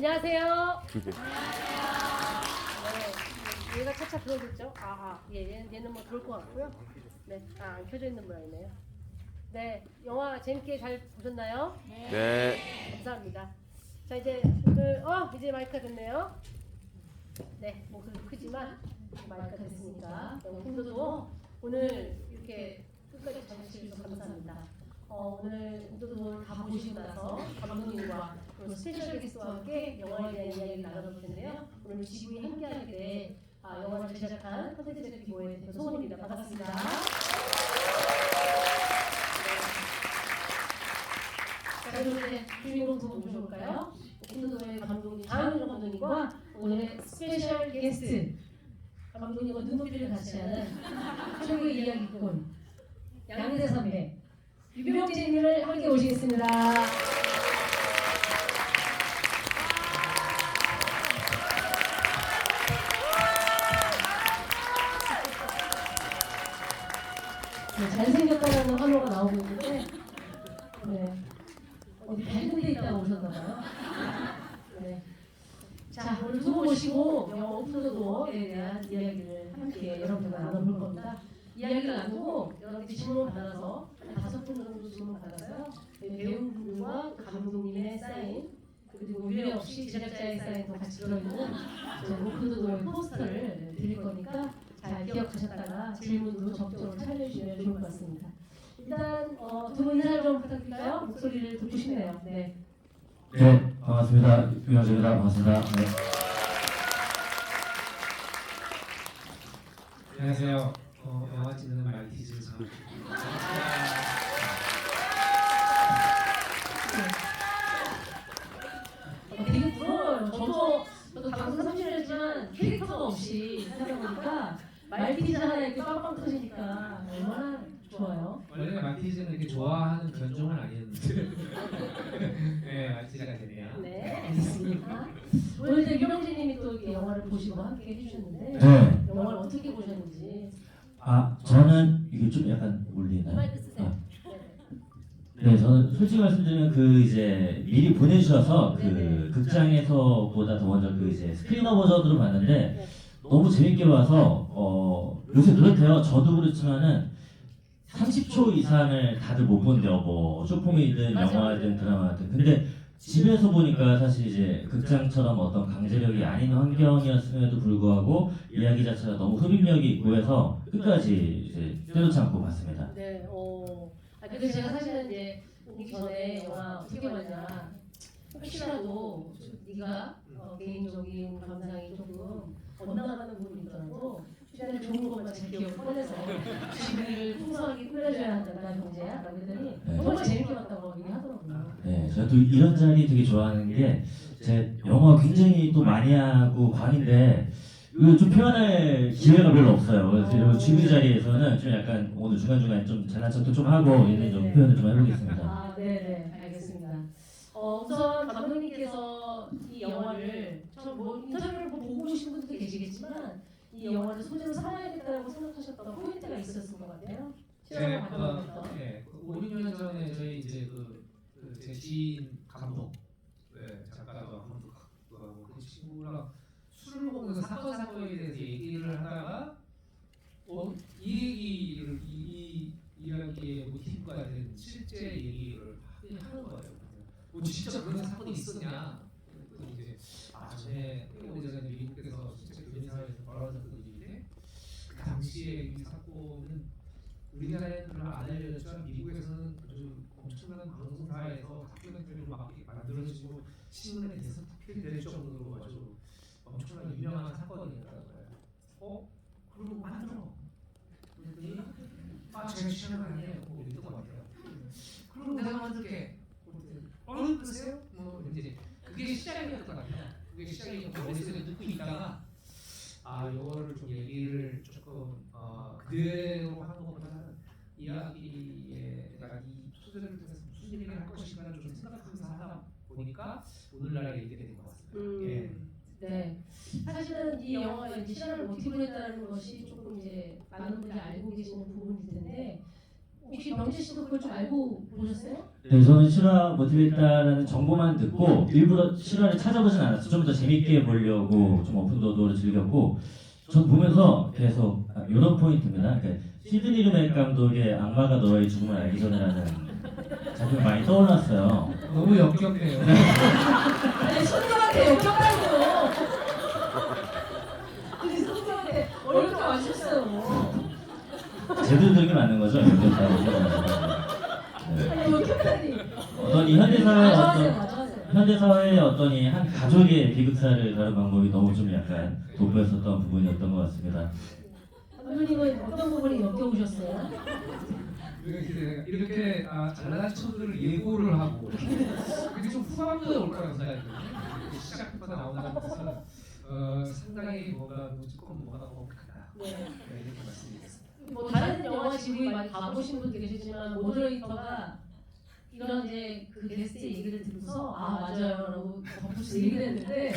안녕하세요. 네, 얘가 차차 들어오겠죠? 얘는 뭐 들어올 것 같고요. 네, 안 켜져 있는 모양이네요. 네, 영화 재밌게 잘 보셨나요? 네. 감사합니다. 자, 이제 오늘 이제 마이크가 됐네요. 네, 목소리도 크지만 마이크가 됐으니까 오늘도 오늘 이렇게 끝까지 봐주셔서 감사합니다. 오늘 인도도 다 보시고 나서 감독님과 스페셜 게스트와 함께 영화에 대한 이야기를 나눠볼 텐데요. 오늘 지구에 함께하게 돼 영화를 제작한 컨텐츠 기고의 대표 소원입니다. 반갑습니다. 자, 그럼 이제 주인공 두 분 모셔볼까요? 인도도의 감독님 장은정 감독님과 오늘의 스페셜 게스트 감독님과 눈높이를 같이 하는 최고의 이야기꾼 양대 선배 유병진님을 함께 오시겠습니다. 네, 잘생겼다는 환호가 나오고 있는데 어디 밝은 데 있다가 오셨나봐요. 네. 자, 오늘 두 분 모시고 영화 오픈로드에 대한 이야기를 함께 여러분들과 나눠볼 겁니다. 이야기를 나누고 여러분들이 질문 받아서 한 5분 정도 질문 받아서요. 배우분과 감독님의 사인 그리고 유례 없이 제작자의 사인도 같이 들어있는 오픈로드의 포스터를 드릴 거니까 잘 기억하셨다가 질문으로 적극적으로 참여해주시면 좋을 것 같습니다. 일단 두 분 인사를 좀 부탁드릴까요? 목소리를 듣고 싶네요. 네. 네, 반갑습니다. 유명재입니다. 반갑습니다. 네. 안녕하세요. 영화 찍는 말티즈 장. 되게 부러워요. 저도 방송 30년 했지만 캐릭터가 없이 하다 보니까 말티즈 하나에 이렇게 빵빵 터지니까 얼마나 좋아요. 원래 말티즈는 이렇게 좋아하는 견종은 아니었는데, 네 말티즈가 되네요. 네, 알겠습니다. 오늘 이제 유병진님이 또 이렇게 영화를 보시고 함께 해주셨는데 네. 영화를 어떻게 보셨는지. 저는 이게 좀 약간 울리나요? 마이크 쓰세요. 네, 저는 솔직히 말씀드리면 이제 미리 보내주셔서 네네. 극장에서보다 더 먼저 이제 스크리너 버전으로 봤는데 네. 너무 재밌게 봐서 요새 그렇대요. 저도 그렇지만은 30초 이상을 다들 못 본대요. 뭐 쇼폼이든 맞아요. 영화든 드라마든. 근데 집에서 보니까 사실 이제 극장처럼 어떤 강제력이 아닌 환경이었음에도 불구하고 이야기 자체가 너무 흡입력이 있고 해서 끝까지 이제 때려치 않고 봤습니다. 네, 그래서 제가 사실은 이제 오기 전에 영화 어떻게 봤냐 혹시라도 네가 개인적인 감상이 조금 엇나가는 부분이 있더라도 최대한 좋은 것만 제 기억을 꺼내서 지구를 풍성하게 꾸려줘야 한다 경제야 라고 했더니 네. 정말 재밌게 봤다고 얘기하더라고요. 네, 제가 또 이런 자리 되게 좋아하는 게 제 영화 굉장히 또 많이 하고 광인데 이거 좀 표현할 기회가 별로 없어요. 그래서 이런 지구 자리에서는 좀 약간 오늘 중간중간 좀 잘난 척도 좀 하고 있는 좀 표현을 좀 해보겠습니다. 네네, 알겠습니다. 우선 감독님께서 이 영화를 인터뷰를 보고 오신 분들도 계시겠지만 이 영화를 소재로 삼아야겠다고 생각하셨던 포인트가 있었을 것 같아요. 실험을 받아보면서. 5, 6년 전에 저희 이제 제 지인 감독, 작가도 감독하고 그 친구랑 술을 먹으면서 사건에 대해서 얘기를 하다가 이 이야기의 모티브가 된 실제 얘기를 하는 거예요. 진짜 그런 사건이 있었냐? 그래서 이제 전에 오래전에 미국에서 실제 교민사회에서 벌어졌던 일인데 그 당시에 이 사건은 우리나라에는 별로 안 알려졌지만 미국에서는 아주 엄청난 방송사에서 다큐멘터리로 막 만들어지고 신문에 대서특필될 정도로 아주 엄청나게 유명한 사건이었다는 거예요. 그리고 만들어. 그랬더니 제가 취향은 아니에요. 뭐 이랬던 것 같아요. 그럼 내가 만들게. 글쎄요? 뭐 이제 그게 시작이었던 것 같아요. 그게 시작이었고 머릿속에 넣고 있다가 이거를 좀 얘기를 조금 그대로 하는 것보다는 이야기에 내가 이 소재를 통해서 무슨 얘기를 할 것인가를 좀 생각하면서 하다 보니까 오늘날에 이렇게 된 것 같습니다. 예. 네, 사실은 이 영화가 이제 실화를 모티브로 했다는 것이 조금 이제 많은 분들이 알고 계시는 부분일 텐데 혹시 명재 씨도 그걸 좀 알고 보셨어요? 네, 저는 실화 모티베이터라는 정보만 듣고 일부러 실화를 찾아보진 않았어요. 좀 더 재밌게 보려고 좀 오픈도어를 즐겼고 전 보면서 계속 이런 포인트입니다. 그러니까 시드니 루멧 감독의 악마가 너의 죽음을 알기 전에라는 작품이 많이 떠올랐어요. 너무 역겹네요. 아니 손님한테 역겹다고요. 아니 손님한테 어렵게 맞췄어요. 제대로 들은 게 맞는 거죠? 이렇게 다 네. 아니 역겹다니. 어떤 이 현대사회 맞아하세요, 어떤 맞아하세요. 현대사회의 어떤 이 한 가족의 비극사를 다룬 방법이 너무 좀 약간 돋보였었던 부분이었던 것 같습니다. 감독님은 어떤 부분이 역겨우셨어요? 이렇게 잘난 척을 예고를 하고 이게 좀 후반부에 올 거라고 생각했거든요. 시작부터 나온다는 것은 상당히 뭔가 조금 뭐가 거북하다. 네. 이렇게 말씀드리겠습니다. 뭐 다른 영화 지구에 많이 가보신 분도 계시지만 모더레이터가 이런 이제 그 게스트 얘기를 듣고서 아 맞아요라고 덧붙여서 얘기를 했는데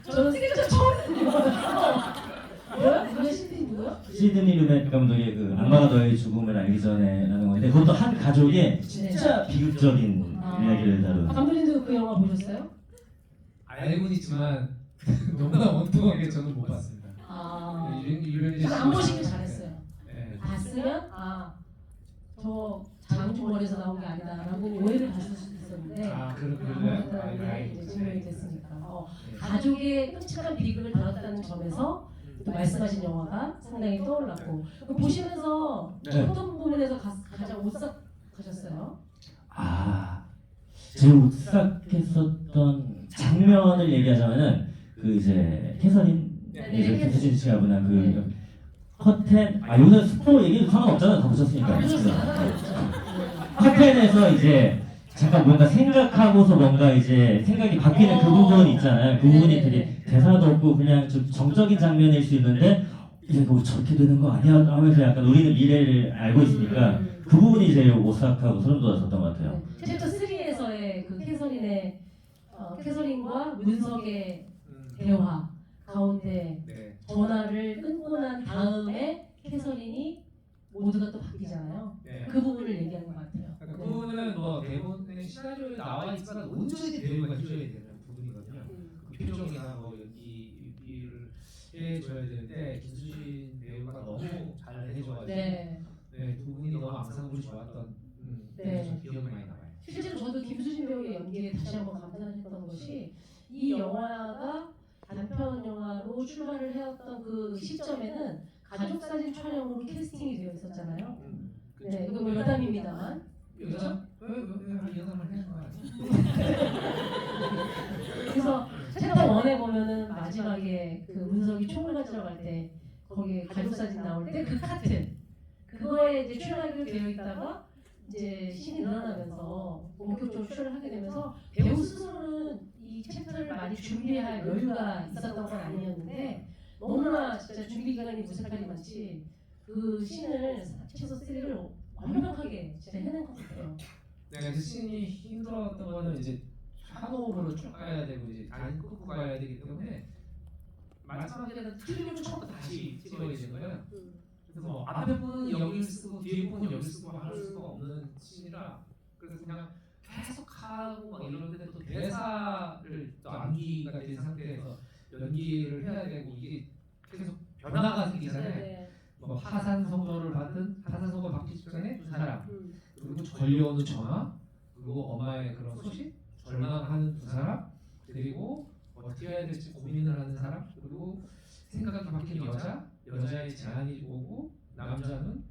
저는 생전 처음 들어봤어요. 뭐야? 누가 시드니 누구요? 시드니 루멧 감독의 그 악마가 너의 죽음을 알기 전에라는 건데 그것도 한 가족의 진짜 비극적인 이야기를 다룬. 감독님도 그 영화 보셨어요? 알고는 있지만 너무나 엉뚱하게 저는 못 봤습니다. 아, 이런 안 보시길 잘했어요. 네. 봤으면 저 장주머니에서 나온 게 아니다라고 오해를 받을 수도 있었는데 그랬다는 게 이제 증명이 됐으니까 가족의 끔찍한 비극을 다뤘다는 점에서 또 말씀하신 영화가 상당히 떠올랐고 보시면서 네. 어떤 부분에서 가장 오싹하셨어요? 제일 오싹했었던 장면을 얘기하자면은 그 이제 캐서린 이제 혜진 씨가 보는 그 커튼 여기서 스포 얘기도 상관없잖아요. 다 보셨으니까. 커튼에서 이제 잠깐 뭔가 생각하고서 뭔가 이제 생각이 바뀌는 그 부분 있잖아요. 그 부분이 되게 대사도 없고 그냥 좀 정적인 장면일 수 있는데 이제 뭐 저렇게 되는 거 아니야 하면서 약간 우리는 미래를 알고 있으니까 그 부분이 제일 오싹하고 소름 돋았었던 것 같아요. 챕터 3에서의 그 캐서린과 문석의 대화 가운데 네. 전화를 끊고 난 다음에 캐서린이 모두가 또 바뀌잖아요. 네. 그 부분을 얘기하는 것 같아요. 그 부분은 뭐 대본에 시나리오에 나와 있지만 온전히 배우가 해줘야 되는 부분이거든요. 그 표정이나 뭐 연기를 해줘야 되는데 김수진 배우가 너무 잘 해줘가지고 네. 두 분이 너무 앙상블이 좋았던 네. 기억이 많이 남아요. 실제로 저도 김수진 배우의 연기에 다시 한번 감탄했던 것이 이 영화가 단편 영화로 출발을 해왔던 그 시점에는 가족 사진 촬영으로 캐스팅이 되어 있었잖아요. 네, 이거 뭐 여담입니다만. 여자 여담을 해는 거 그래서 챕터 1에 보면은 마지막에 그 문석이 총을 가지러 갈 때 거기에 가족 사진 나올 때 그 카트 그거에 이제 출연하기로 되어 있다가 이제 신이 늘어나면서 본격적으로 출연을 하게 되면서 배우 스스로는 이 챕터를 많이 준비할 여유가 있었던 건 아니었는데 너무나 진짜 준비 기간이 무색하게 많지 그 신을 챕터 3를 완벽하게 진짜 해낸 것 같아요. 네, 그 씬이 힘들었던 거는 이제 한호흡으로 쭉 가야 되고 이제 안 끊고 가야 되기 때문에 마지막에는 틀림없이 처음부터 다시 찍어야 되는 거예요. 그래서 뭐 앞에 분은 여기를 쓰고 뒤에 분은 여기를 쓰고 할 수가 없는 씬이라 그래서 그냥 계속 하고 막 이러는데 또 대사를 또 암기가 된 상태에서 연기를 해야 되고 이게 계속 변화가 생기잖아요. 네. 뭐 하산 선고를 받은 하산 선고 받기 직전에 두 사람 그리고 걸려오는 전화 그리고 엄마의 그런 소식 절망하는 두 사람 그리고 어떻게 해야 될지 고민을 하는 사람 그리고 생각이 바뀐 여자의 제안이 오고 남자는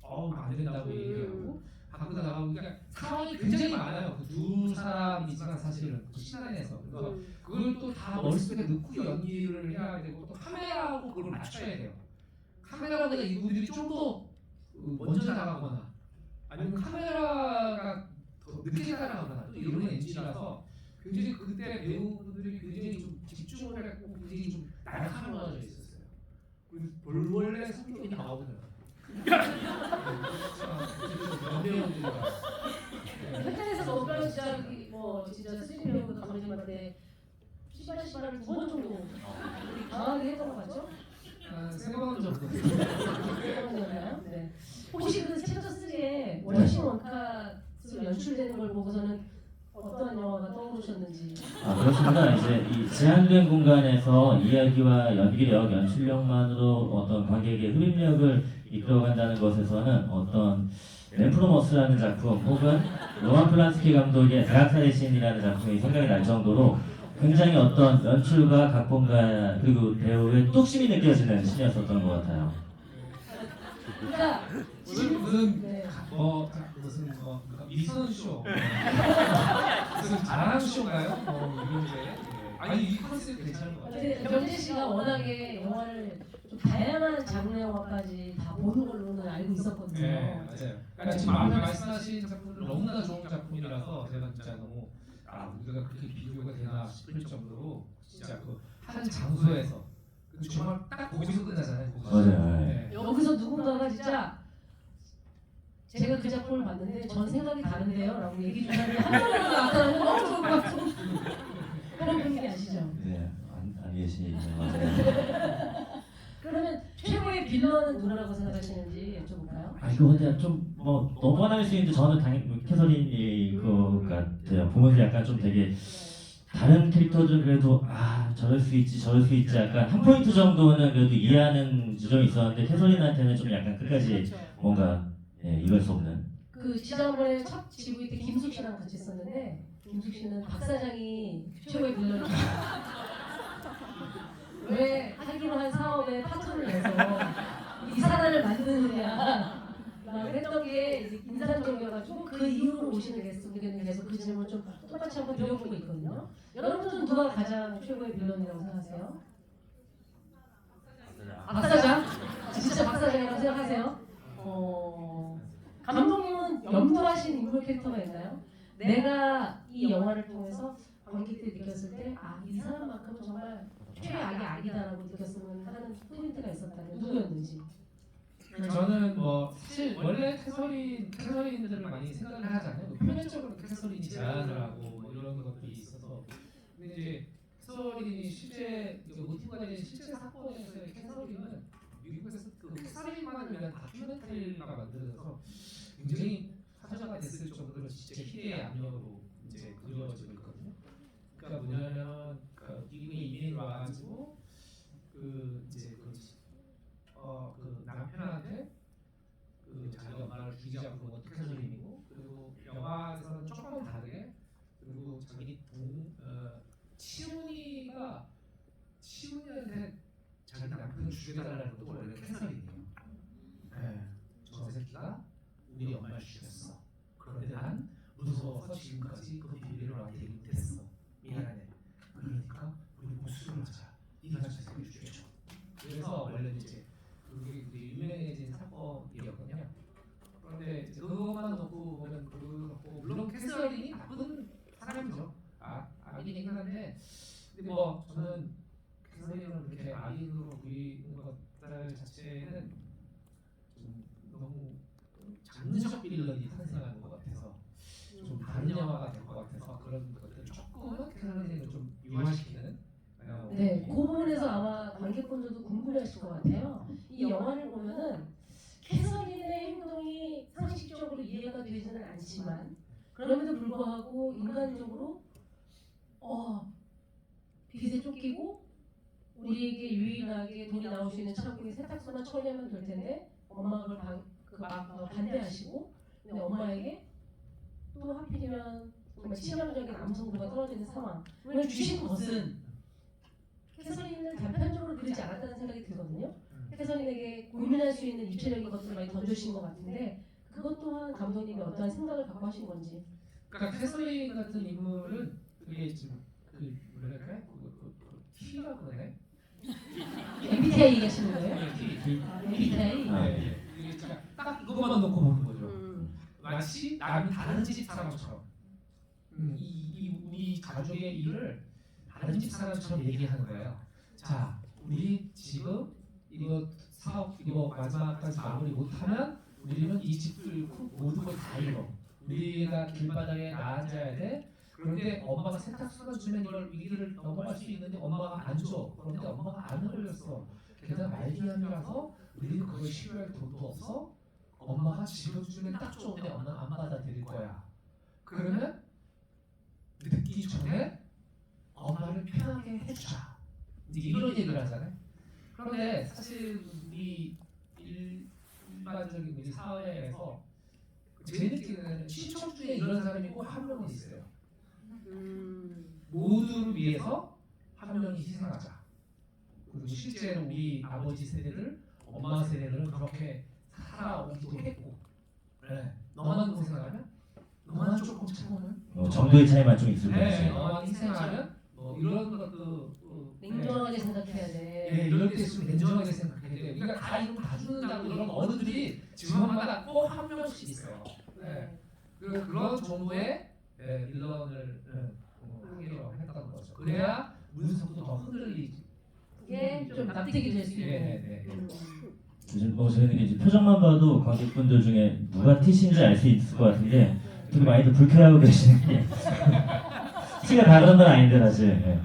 안 된다고 얘기하고 밖으로 나가고 그러니까 상황이 굉장히 많아요. 그 두 사람이지만 사실은 그 시간에서 그래서 그걸 또 다 머릿속에 넣고 연기를 해야 되고 또 카메라하고 그걸 맞춰야 돼요. 카메라보다 이분들이 좀 더 먼저 나가거나 아니면 카메라가 더 늦게 따라가거나 또 이런 NG라서 굉장히 그때 배우분들이 굉장히 좀 집중을 했고 굉장히 좀 날카로워져 있었어요. 그리고 원래 성격이 나오더라고요. 현장에서 먹으면 진짜 뭐 진짜 수진 배우가 감독님한테 시발을 2번 정도 강하게 했던 것 같죠? 한 3번 정도. 그런가요? 네. 혹시 그 챕터 3에 원신 원카로 연출되는 걸 보고서는 어떤 영화가 떠오르셨는지. 아 그렇습니다. 이제 이 제한된 공간에서 이야기와 연기력, 연출력만으로 어떤 관객의 흡입력을 이끌어간다는 것에서는 어떤 램프로머스라는 작품 혹은 로만 플란스키 감독의 대학살의 신이라는 작품이 생각이 날 정도로 굉장히 어떤 연출과 각본가 그리고 배우의 뚝심이 느껴지는 신이었었던 것 같아요. 그러니까 무슨 네. 무슨 미선 쇼 무슨 자랑 쇼인가요? 이런 게 아니 이 컨셉 괜찮은 것 같아요. 근데 병재 씨가 워낙에 영화를 좀 다양한 장르 영화까지 다 보는 걸로는 알고 있었거든요. 네 맞아요. 그러니까 지금 앞에 말씀하신 작품은 너무나 좋은 작품이라서 제가 진짜 너무 우리가 그렇게 비교가 되나 싶을 정도로 진짜 그 한 장소에서 정말 딱 거기서 끝나잖아요. 거기서. 맞아요. 네. 여기서 누군가가 진짜 제가 그 작품을 봤는데 전 생각이 다른데요 라고 얘기 중간에 한 번이라도 나타나면 너무 좋을 것 같은 그런 분위기 아시죠? 네, 안 계시네요. 맞아요. 그러면 최고의 빌런은 누구라고 생각하시는지 여쭤볼까요? 아 이거 근데 좀 뭐 너무 뻔할 수 있는데 저는 당연히 캐서린일 것 같아요. 보면서 약간 좀 되게 다른 캐릭터들 그래도 저럴 수 있지 저럴 수 있지 약간 한 포인트 정도는 그래도 이해하는 지점이 있었는데 캐서린한테는 좀 약간 끝까지 뭔가 이럴 수 없는. 그 지난번에 첫 지구이 때 김숙 씨랑 같이 있었는데 김숙 씨는 박 사장이 최고의 빌런이다. 왜 하기로 한 사업에 파토를 내서 이 사단을 만드느냐 막 했던 게 이제 인상적이어가지고 그 이후로 오시는 게스트분들께는 계속 그 질문을 좀 똑같이 한번 드려보고 있거든요. 여러분들은 누가 가장 최고의 빌런이라고 생각하세요? 박 사장? 진짜 박 사장이라고 생각하세요? 감독님은 염두하신 인물 캐릭터가 있나요? 내가 이 영화를 통해서 관객들이 느꼈을 때 이 사람만큼은 정말 최악의 악이다라고 느꼈으면 하는 포인트가 있었다면 누구였는지. 저는 사실 원래 캐서린들을 많이 생각을 하잖아요. 표면적으로 캐서린이 제안을 하고 이런 것들이 있어서 근데 이제 캐서린이 실제 모티브가 된 실제 사건에서의 캐서린은 미국에서 그 캐서린만을 위한 다큐멘터리가 만들어져서 굉장히 화제가 됐을 정도로 진짜 희대의 악령으로 이제 그려지고 있거든요. 그러니까 뭐냐면 미국에 이민을 와가지고 그 남편한테 자기 엄마를 죽이지 않고 건 캐서린이고 그리고 영화에서는 조금 다르게 그리고 자기 치훈이한테 자기 남편을 죽여달라는 것도 원래 캐서린이에요. 네. 저 새끼가 우리 엄마를 죽였어. 그런데 난 무서워서 지금까지 그 비밀을 너한테 얘기 못했어. 미안해. 그러니까 우리 복수를 하자. 네가 저 새끼를 죽여줘. 그래서 원래 이제 그게 유명해진 사건이었거든요. 그런데 이제 그것만 놓고 보면 물론 캐서린이 나쁜 사람이죠. 악인이긴 한데 근데 저는 캐서린을 그렇게 악인으로 보이는 것들 자체는 좀 너무 장르적 빌런이 탄생하는 것 같아서 좀 다른 영화가 될 것 같아서 그런 것들 조금은 캐서린을 좀 유화시키는. 네, 그 부분에서 아마 관객분들도 궁금해하실 것 같아요. 이 영화를 보면은 캐서린의 행동이 상식적으로 이해가 되지는 않지만 그럼에도 불구하고 인간적으로 빚에 쫓기고 우리에게 유일하게 돈이 나올 수 있는 창구에 세탁소나 처리하면 될 텐데 엄마가 그걸 반대하시고 근데 엄마에게 또 하필이면 정말 치명적인 암성도가 떨어지는 상황. 왜냐면 주신 것은 캐서린을 단편적으로 그리지 않았다는 생각이 들거든요. 캐서린에게 고민할 수 있는 입체적인 것들을 많이 던져주신 것 같은데 그것 또한 감독님이 어떠한 생각을 갖고 하신 건지. 그러니까 캐서린 같은 인물은 그게 지금 뭐랄까요? T라고 그러네? MBTI 얘기하시는 거예요? T. MBTI? 네. 이게 딱 이것만 놓고 보는 거죠. 마치 남이 다른 집 사람처럼 우리 가족의 일을 다른 집 사람처럼 얘기하는 거예요. 자, 우리 지금 이거 사업 이거 마지막까지 마무리 못하면 우리는 이 집들 모든 걸 다 잃어. 우리가 길바닥에 나앉아야 돼. 그런데 엄마가 세탁소를 주면 이걸 위기를 넘어갈 수 있는데 엄마가 안 줘. 그런데 엄마가 안 흘렸어. 게다가 말기암이라서 우리는 그걸 치료할 돈도 없어. 엄마가 지켜주면 딱 좋은데 엄마는 안 받아들일 거야. 그러면 늦기 전에 엄마를 편하게 해주자. 이제 이런 얘기를 하잖아요. 그런데 사실 우리 일반적인 우리 사회에서 제 느끼는 친척 중에 이런 사람이 꼭 한 명은 있어요. 모두를 위해서 한 명이 희생하자. 그리고 실제로 우리 아버지 세대들, 엄마 세대들은 그렇게 살아오기도 했고, 네. 너만 고생하면, 너만 조금 참으면, 정도의 차이만 좀 있을 네, 거지. 너만 희생하면, 뭐 이런 것도 냉정하게 생각해야 돼. 네, 이럴 때일수록 냉정하게 생각해야 돼. 우리가 다 이런 다 죽는다고 이런 어른들이 집안마다 꼭 한 명씩 있어요. 네. 그런 정도의 빌런을 하기로 했던 거죠. 그래야 문석도 더 흔들리지. 그게 좀 납득이 될 수 있고. 네. 요즘 저희는 이제 표정만 봐도 관객분들 중에 누가 티신지 알 수 있을 것 같은데 되게 많이들 불쾌하고 계시는 게 티가 다른 건 아닌데 사실. 네.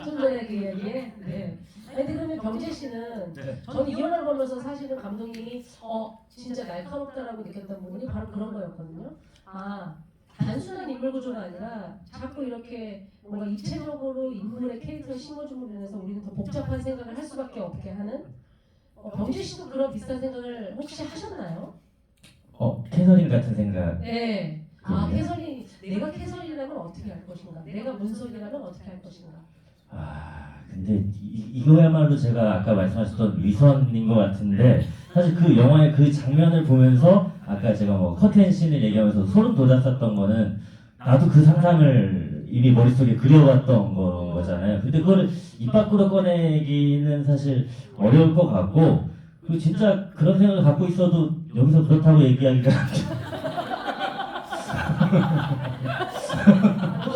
좀 전에 그 이야기에. 네. 아니 근데 그러면 병재 씨는 저는 이 영화를 보면서 사실은 감독님이 진짜 날카롭다라고 느꼈던 부분이 바로 그런 거였거든요. 단순한 인물 구조가 아니라 자꾸 이렇게 뭔가 입체적으로 인물의 캐릭터를 심어줌으로 인해서 우리는 더 복잡한 생각을 할 수밖에 없게 하는. 병재 씨도 그런 비슷한 생각을 혹시 하셨나요? 캐서린 같은 생각. 네. 캐서린, 내가 캐서린이라면 어떻게 할 것인가? 내가 문석이라면 어떻게 할 것인가? 근데 이거야말로 제가 아까 말씀하셨던 위선인 것 같은데 사실 그 영화의 그 장면을 보면서 아까 제가 뭐 커튼씬을 얘기하면서 소름 돋았었던 거는 나도 그 상상을 이미 머릿속에 그려왔던 거잖아요. 근데 그거를 입 밖으로 꺼내기는 사실 어려울 것 같고 그리고 진짜 그런 생각을 갖고 있어도 여기서 그렇다고 얘기하기가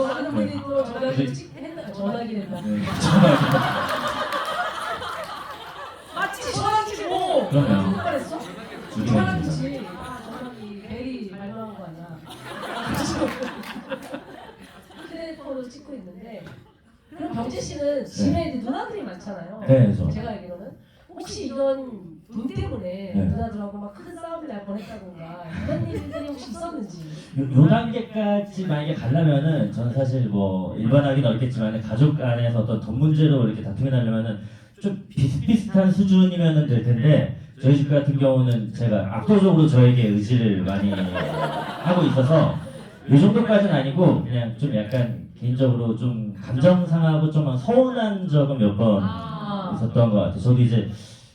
많은 분들이 또 전화기 된다. 맞지? 전화기고. 그럼요. 누가 그랬어? 전화기지. 전화기 베리 발명한 거 아니야? 휴대폰으로 찍고 있는데. 그럼 병재 씨는 집에 이제 누나들이 많잖아요. 네, 제가 알기로는 혹시 이런 돈 때문에 누나들하고 막 큰 싸움이 날 뻔했다던가 이런 일들이 혹시 있었는지. 요 단계까지 만약에 가려면은 저는 사실 뭐 일반하기는 어렵겠지만 가족 안에서 어떤 돈 문제로 이렇게 다툼이 나려면은 좀 비슷비슷한 수준이면은 될 텐데 저희 집 같은 경우는 제가 압도적으로 저에게 의지를 많이 하고 있어서 이 정도까지는 아니고 그냥 좀 약간 개인적으로 좀 감정 상하고 좀 서운한 적은 몇 번 있었던 것 같아요. 저도 이제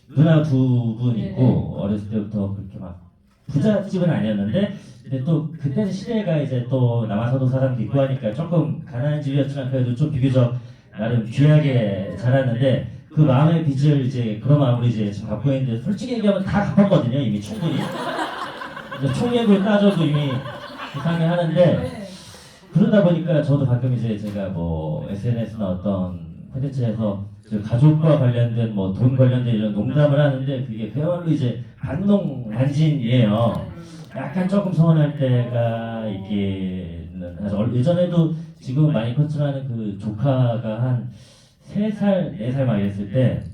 누나 두 분 있고 어렸을 때부터 그렇게 막 부잣집은 아니었는데 근데 또 그때는 시대가 이제 또 남아선도 사람도 있고 하니까 조금 가난한 집이었지만 그래도 좀 비교적 나름 귀하게 자랐는데 그 마음의 빚을 이제 그런 마음으로 이제 지금 갖고 있는데 솔직히 얘기하면 다 갚았거든요 이미 충분히 이제 총액을 따져도 이미 이상해 하는데 그러다 보니까 저도 가끔 이제 제가 뭐 SNS나 어떤 콘텐츠에서 가족과 관련된 뭐 돈 관련된 이런 농담을 하는데 그게 그야말로 이제 반농반진이에요. 약간 조금 서운할 때가 있기는 하죠. 예전에도 지금 많이 컸지만 그 조카가 한 3살, 4살 막 이랬을 때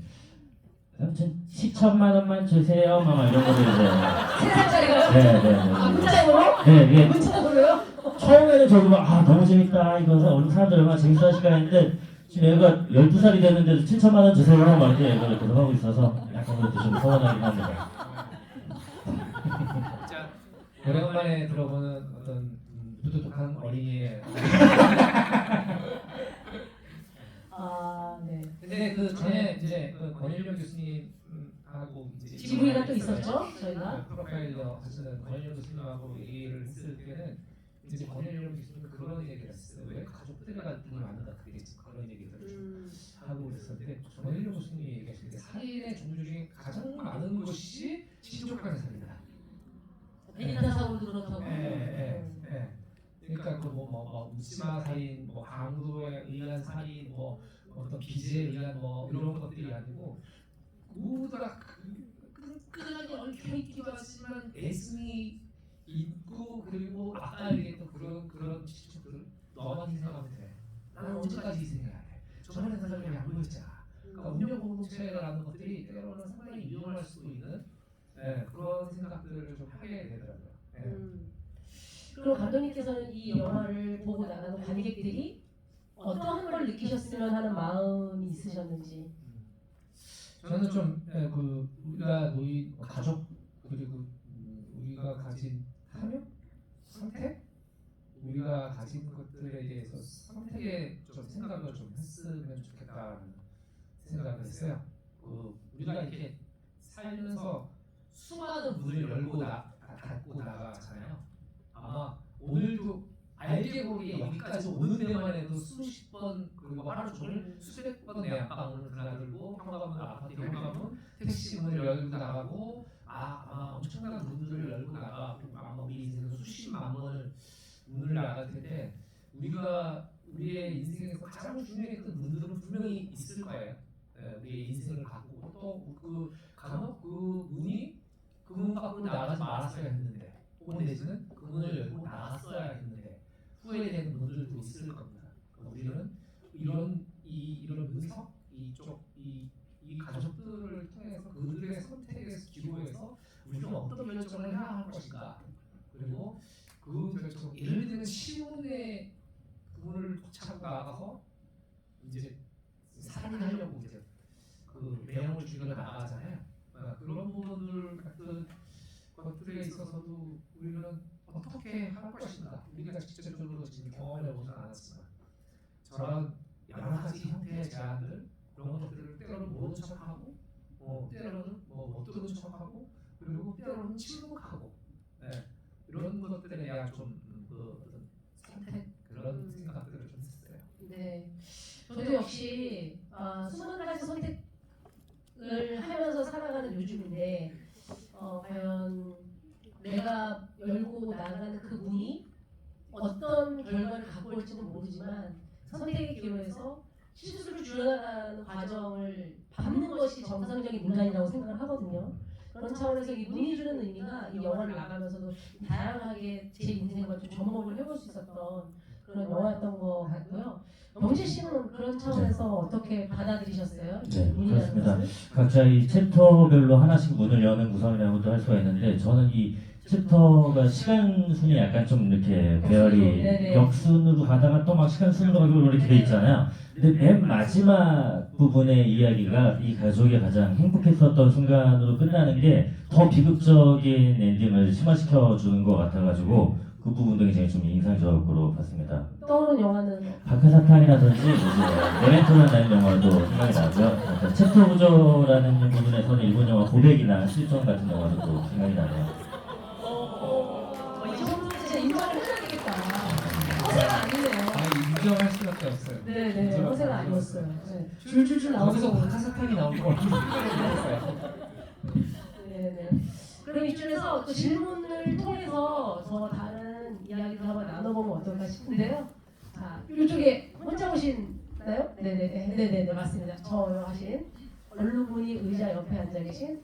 아무튼 10천만 원만 주세요 막 이런 거를 이제 3살짜리가요? 네. 문자로? 네. 문자로요? 처음에는 저도 막 너무 재밌다 이거 어느 사람들 얼마나 재밌어 하실까 했는데 지금 애가 12살이 됐는데도 7천만 원 주세요 막 이렇게 얘기를 계속 하고 있어서 약간 그것도 좀 서운하긴 합니다. 진짜 오랜만에 들어보는 어떤 무뚝뚝한 어린이의 네. 근데 그 전에 이제 그 권일영 교수님하고 이제 지구이가 또 있었죠 저희가. 프로파일러 하시는 권일영 교수님하고 얘기를 했을 때는 이제 권일영 교수님은 그런 얘기를 했어요. 왜 가족들과 되게 많은가 그게 그런 얘기들을 좀 하고 있었는데 권일영 교수님이 얘기하실 때 살인의 종류 중에 가장 많은 것이 친족 간의 살인이다. 베니타 사고도 그렇다고. 그러니까 그뭐 묻지마 살인, 뭐 강도에 의한 살인, 뭐 어떤 빚에 의한 뭐 이런 것들이 아니고 모두가 끈끈하게 얽혀 있기도 하지만 애증이 있고 그리고 아까 얘기했던 그런 친척들 너만 희생하면 돼. 나는 언제까지 희생해야 돼. 저번에 사람이 안 보였잖아. 그러니까 운명 공동체라는 것들이 때로는 상당히 위험할 수도 있는 그런 생각들을 좀 하게 되더라고요. 그럼 감독님께서는 이 영화를 보고 나가는 관객들이 어떠한 걸 느끼셨으면 하는 마음이 있으셨는지. 저는 좀 우리가 노인 가족 그리고 우리가 가진 탐욕, 선택, 우리가 가진 것들에 대해서 선택에 좀 생각을 좀 했으면 좋겠다는 생각을 했어요. 우리가 이렇게 살면서 수많은 문을 열고 닫고 나가잖아요. 아마 오늘도 알게 모르게 여기까지 오는 데만 해도 수십 번 그리고 하루 종일 수백 번 내 안방문을 드나들고 현관문, 아파트 현관문, 택시 문을 열고 나가고 아마 엄청난 문들을 열고 나가고 아마 우리 인생에서 수십만 번을 문을 나갈 텐데 우리가 우리의 인생에서 가장 중요했던 문들은 분명히 있을 거예요. 우리의 인생을 갖고 또 간혹 그 문이 그 문 밖으로 나가지 말았어야 했는데 혹은 내지는 그 문을 열고 나갔어야 했는데 후회되는 문들도 있을 겁니다. 우리는 이런 분석 이 가족들을 통해서 그들의 선택에서 기로해서 우리가 어떤 결정을 해야 할 것인가 그리고 그 결정 예를 들면 신혼의 문을 차고 나가서 이제 살인하려고 이제 그 매형을 죽이러 나가잖아요. 그런 부분들 같은 것들에 있어서도 우리는 어떻게 할 것인가 우리가 직접적으로 지금 경험해 보지 않았지만 저런 여러 가지 형태의 제안들 그런 것들을 때로는 모른 척하고 때로는 못 들은 척하고 그리고 때로는 침묵하고 이런 것들에 대한 좀 어떤 선택 그런 생각들을 좀 했어요. 네, 저도 역시 수많은 가지 선택을 하면서 살아가는 요즘인데 과연 내가 열고 나가는 그 문이 어떤 결과를 갖고 올지는 모르지만 선택의 기로에서 실수를 줄여나가는 과정을 밟는 것이 정상적인 인간이라고 생각을 하거든요. 그런 차원에서 이 문이 주는 의미가 이 영화를 나가면서도 다양하게 제 인생과 좀 접목을 해볼 수 있었던 그런 영화였던 것 같고요. 영재 씨는 그런 차원에서 어떻게 받아들이셨어요? 네, 그렇습니다. 각자 이 챕터별로 하나씩 문을 여는 구성이라고도 할 수가 있는데 저는 이 챕터가 시간 순이 약간 좀 이렇게 배열이 역순으로 가다가 또 막 시간 순으로 가고 이렇게 돼 있잖아요. 근데 맨 마지막 부분의 이야기가 이 가족이 가장 행복했었던 순간으로 끝나는 게 더 비극적인 엔딩을 심화시켜 주는 것 같아가지고 그 부분도 굉장히 좀 인상적으로 봤습니다. 떠오르는 영화는 박하사탕이라든지 메멘토라는 영화도 생각이 나고요. 챕터 구조라는 부분에서는 일본 영화 고백이나 실종 같은 영화도 또 생각이 나네요. 이 정도는 진짜 인정을 해야 되겠다. 허세가 아니네요. 인정할 수밖에 없어요. 네네, 허세가 아니었어요. 네. 줄줄줄 나오는 거기서 거. 박하사탕이 나올 거 같아요. 네네. 그럼 이쯤에서 또 질문을 통해서 더 다른 이야기를 한번 나눠보면 어떨까 싶은데요. 자, 이쪽에 혼자 오신나요? 네네, 맞습니다. 저 하신 얼룩무늬 의자 옆에 앉아 계신.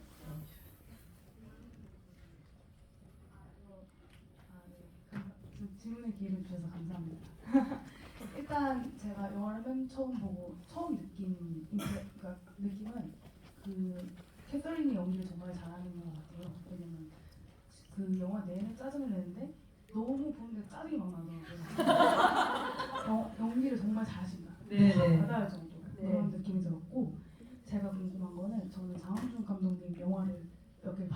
질문의 기회를 주셔서 감사합니다. 일단 제가 영화를 맨 처음 보고 처음 느낀 느낌은 캐서린이 연기를 정말 잘하는 것 같아요. 왜냐면 그 영화 내내 짜증을 내는데 너무 보는데 짜증이 막 나더라고요. 연기를 정말 잘하신다. 네네. 받아야 정도 그런 느낌이 들었고 제가 궁금한 거는 저는 장항준 감독님 영화를 몇 개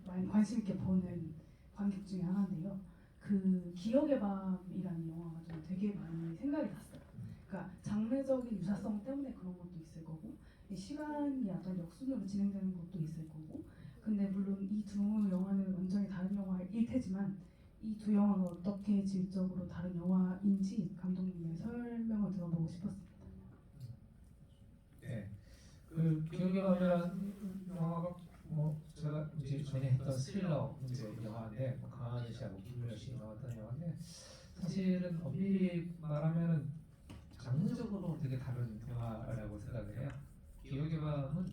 많이 관심 있게 보는 관객 중에 하나인데요. 그 기억의 밤이라는 영화가 좀 되게 많이 생각이 났어요. 그러니까 장르적인 유사성 때문에 그런 것도 있을 거고 시간이 어떤 역순으로 진행되는 것도 있을 거고 근데 물론 이 두 영화는 완전히 다른 영화일 테지만 이 두 영화가 어떻게 질적으로 다른 영화인지 감독님의 설명을 들어보고 싶었습니다. 네, 그 기억의 밤이라는 영화가 제가 이제 전에 했던 스릴러 이제 영화인데 강하늘 씨하고 김민호 씨 나왔던 영화인데 사실은 엄밀히 말하면은 장르적으로 되게 다른 영화라고 생각을 해요. 기억의 밤은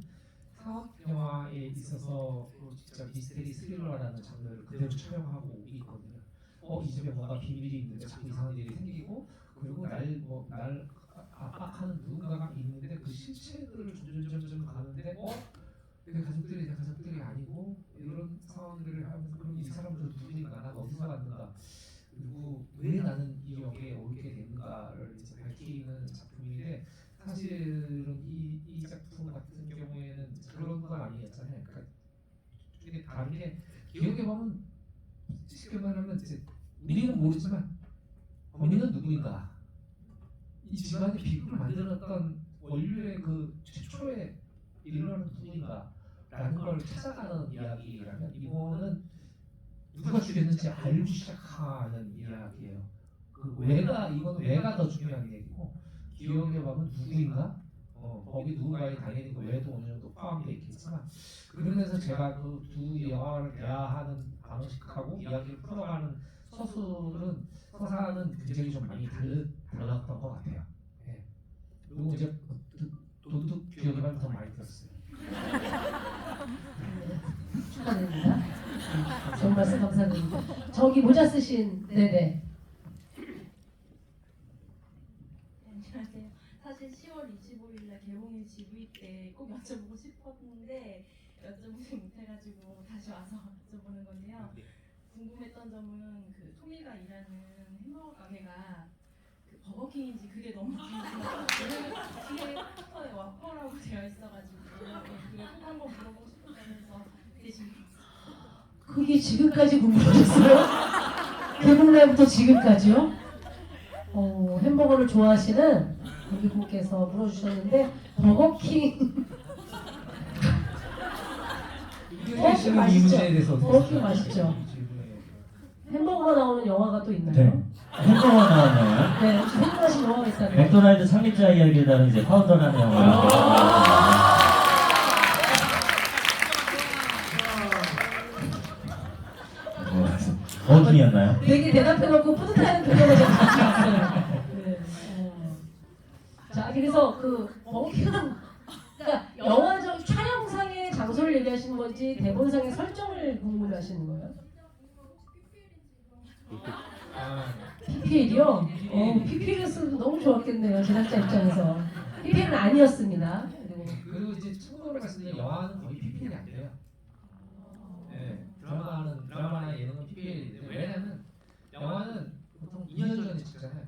상업 영화에 있어서 진짜 미스테리 스릴러라는 장르를 그대로 촬영하고 있거든요. 이 집에 뭔가 비밀이 있는데 자꾸 이상한 일이 생기고 그리고 날 압박하는 누군가가 있는데 그 실체는 상황들을 점점 가는데 내 가족들이 아니고 이런 상황들을 하면서 그럼 이 사람들은 누구인가, 난 어디서 왔는가, 그리고 왜 나는 이 역에 오게 됐는가를 이제 밝히는 작품인데 사실은 이 작품 같은 경우에는 그런 건 아니었잖아요. 그러니까 이게 다르게 기억해 보면 쉽게 말하면 이제 우리는 모르지만 어머니는 누구인가, 이 집안의 비극을 만들었던 원류의 그 최초의 일어나는 누구인가라는 걸 찾아가는 이야기라면 이거는 누가 죽였는지 알고 시작하는 이야기예요. 그 이건 왜가 더 중요한 얘기고, 기억해 보면 누구인가, 거기 누군가의 당연히 그 외도 어느 정도 포함되어 있겠지만, 그러면서 제가 그 두 영화를 대화하는 방식하고 이야기를 풀어가는 서사는 굉장히 좀 많이 달랐던 것 같아요. 예. 그리고 이제 도둑 기억에만 더 많이 들었어요. 축하드립니다. 좋은 말씀 감사드립니다. 저기 모자 쓰신 네네. 안녕하세요. 사실 10월 25일 날 개봉일 GV 때 꼭 여쭤보고 싶었는데 여쭤보지 못해가지고 다시 와서 여쭤보는 건데요. 궁금했던 점은 그 토미가 일하는 햄버거 가게가 그 버거킹인지 그게 너무 궁금해요. 뒤에 포터에 와퍼라고 되어 있어가지고 그게 꼭 한번 물어보고 싶었다면서 그게 지금 그게 지금까지 궁금하셨어요? 개봉 날부터 지금까지요? 햄버거를 좋아하시는 우리 분께서 물어주셨는데 버거킹 버거킹 맛있죠? 이 문제에 대해서 버거킹 맛있죠? 햄버거가 나오는 영화가 또 있나요? 네. 햄버거 나왔나요? 네, 혹시 생각하신 영화가 있다면? 맥도날드 창립자 이야기를 다룬 이제 파운더라는 영화. 버킹이었나요? 되게 대답해놓고 뿌듯해하는 표정을 좀 같이 봤어요. 네. 자, 그래서 그 버킹은 그러니까 영화적 촬영상의 장소를 얘기하시는 건지 대본상의 설정을 궁금해하시는 거예요? PPL이요? PPL이었으면 너무 좋았겠네요. 제작자 입장에서. PPL은 아니었습니다. 그리고 이제 참고로 말씀드리면 영화는 거의 PPL이 안 돼요. 네, 드라마나 예능은 PPL인데, 왜냐면 영화는 보통 2년 전에 찍잖아요.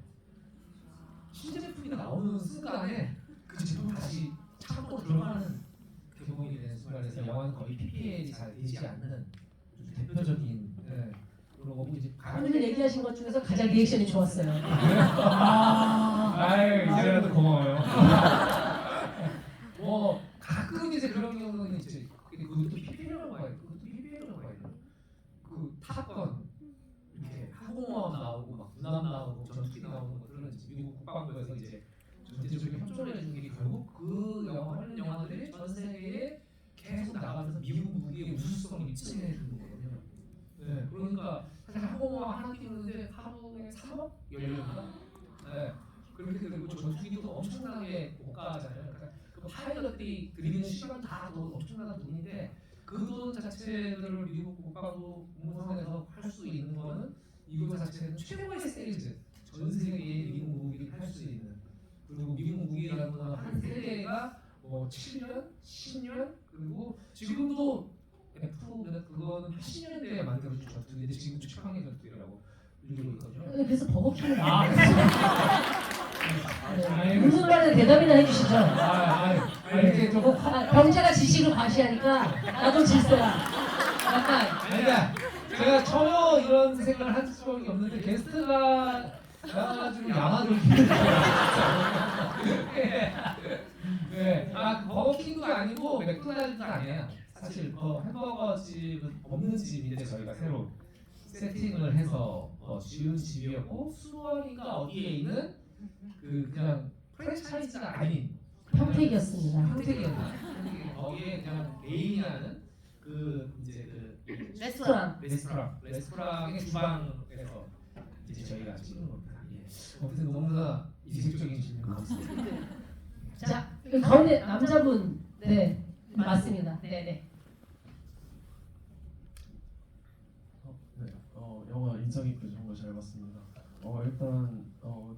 신제품이 나오는 순간에 그 제품 다시 창고로 들어가는 개봉이 되는 순간에서 영화는 거의 PPL이 잘 되지 않는 대표적인 그런 거고, 이제 오늘 얘기하신 것 중에서 가장 리액션이 좋았어요. 아유, 이제라도 고마워요. 뭐 가끔 이제 그런 경우는 이제 그것도 PPL이라고 봐요. 그 탑건 이렇게 항공모함 나오고 막 군함 나오고 전투기 나오는 것들은 이제 미국 국방부에서 이제 전체적으로 협조를 해준 게 결국 그 관련 영화들이 전 세계에 계속 나가면서 미국 무기의 우수성을 입증해 주는 거거든요. 네, 그러니까 사실 항공모함 하나 띄우는데 하루에 3억 열려인가? 네, 그렇게 되고 전투기도 엄청나게 고가잖아요. 그러니까 그 파일럿들이 들이는 시간 다 엄청난 돈인데 그 돈 자체들을 미국 국방부 공무원에서 할 수 있는 거는 이거 자체는 최고의 세일즈, 전 세계의 미국 무기를 할 수 있는, 그리고 미국 무기라는 거는 한 세대가 뭐 7년, 10년, 그리고 지금도 그거는 80년대에 만들어진 전투기인데 지금 최강의 전투기라고 불리고 있거든요. 그래서 버거킹을 무슨 말에 대답이나 해주시죠. 이렇게 좀 병자가 지식을 과시하니까 나도 질서야. 약간 아니다. 제가 전혀 이런 생각을 한 적이 없는데 게스트가 나와가지고 야마를 네. 버거킹도 아니고 맥도날드도 아니에요. 사실 햄버거 집은 없는 집인데 저희가 새로 세팅을 해서 지은 집이었고, 수원인가 어디에 있는 그냥 프랜차이즈가 아닌 평택이었습니다. 평택이었나? 거기에 그냥 개인이 하는 그 이제 그 레스토랑의 주방에서 이제 저희가 찍은 겁니다. 예. 아무튼 너무나 이색적인 질문 감사합니다. 자, 그 가운데 남자분, 네, 맞습니다. 네. 영화 인상 깊게 정말 잘 봤습니다. 일단